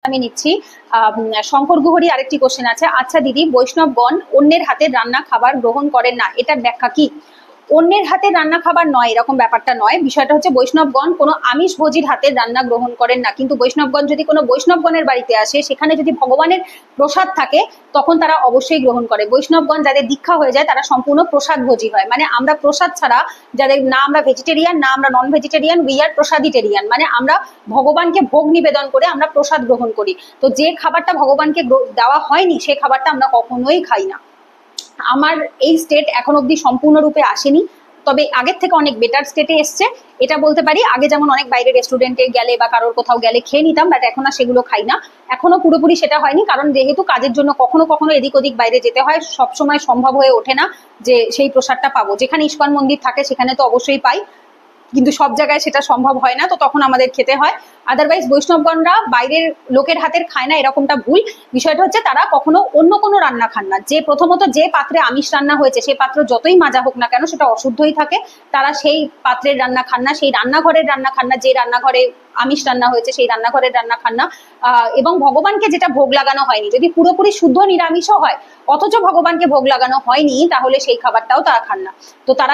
আমি নিচ্ছি। শঙ্কর গুহরি আরেকটি কোশ্চেন আছে। আচ্ছা দিদি, বৈষ্ণবগণ অন্যের হাতের রান্না খাবার গ্রহণ করেন না, এটার ব্যাখ্যা কি? অন্যের হাতের রান্না খাবার নয়, এরকম ব্যাপারটা নয়। বিষয়টা হচ্ছে বৈষ্ণবগণ কোনো আমিষ ভোজির হাতের রান্না গ্রহণ করেন না, কিন্তু বৈষ্ণবগণ যদি কোনো বৈষ্ণবগণের বাড়িতে আসে, সেখানে যদি ভগবানের প্রসাদ থাকে, তখন তারা অবশ্যই গ্রহণ করে। বৈষ্ণবগণ যাদের দীক্ষা হয়ে যায় তারা সম্পূর্ণ প্রসাদ ভোজি হয়। মানে আমরা প্রসাদ ছাড়া, যাদের না আমরা ভেজিটেরিয়ান না আমরা নন ভেজিটেরিয়ান, উই আর প্রসাদিটেরিয়ান, মানে আমরা ভগবানকে ভোগ নিবেদন করে আমরা প্রসাদ গ্রহণ করি। তো যে খাবারটা ভগবানকে দেওয়া হয়নি সেই খাবারটা আমরা কখনোই খাই না। আমার এই স্টেট এখন অব্দি সম্পূর্ণরূপে আসেনি, তবে আগের থেকে অনেক বেটার স্টেটে এসছে, এটা বলতে পারি। আগে যেমন অনেক বাইরে রেস্টুরেন্টে গেলে বা কারোর কোথাও গেলে খেয়ে নিতাম, বাট এখন আর সেগুলো খাই না। এখনো পুরোপুরি সেটা হয়নি, কারণ যেহেতু কাজের জন্য কখনো কখনো এদিক ওদিক বাইরে যেতে হয়, সবসময় সম্ভব হয়ে ওঠে না যে সেই প্রসাদটা পাবো। যেখানে ইস্কন মন্দির থাকে সেখানে তো অবশ্যই পাই, কিন্তু সব জায়গায় সেটা সম্ভব হয় না, তো তখন আমাদের খেতে হয়। আদারওয়াইজ বৈষ্ণবগণরা বাইরের লোকের হাতের খায় না, এরকমটা ভুল। বিষয়টা হচ্ছে তারা কখনো অন্য কোনো রান্না খান না। যে প্রথমত যে পাত্রে আমিষ রান্না হয়েছে সেই পাত্র যতই মাজা হোক না কেন সেটা অশুদ্ধই থাকে, তারা সেই পাত্রের রান্না খান না, সেই রান্নাঘরের রান্না খান না, যে রান্নাঘরে আমিষ রান্না হয়েছে সেই রান্নাঘরের রান্না খান না। এবং ভগবানকে যেটা ভোগ লাগানো হয়নি, যদি পুরোপুরি শুদ্ধ নিরামিষও হয় অথচ ভগবানকে ভোগ লাগানো হয়নি, তাহলে সেই খাবারটাও তারা খান না। তো তারা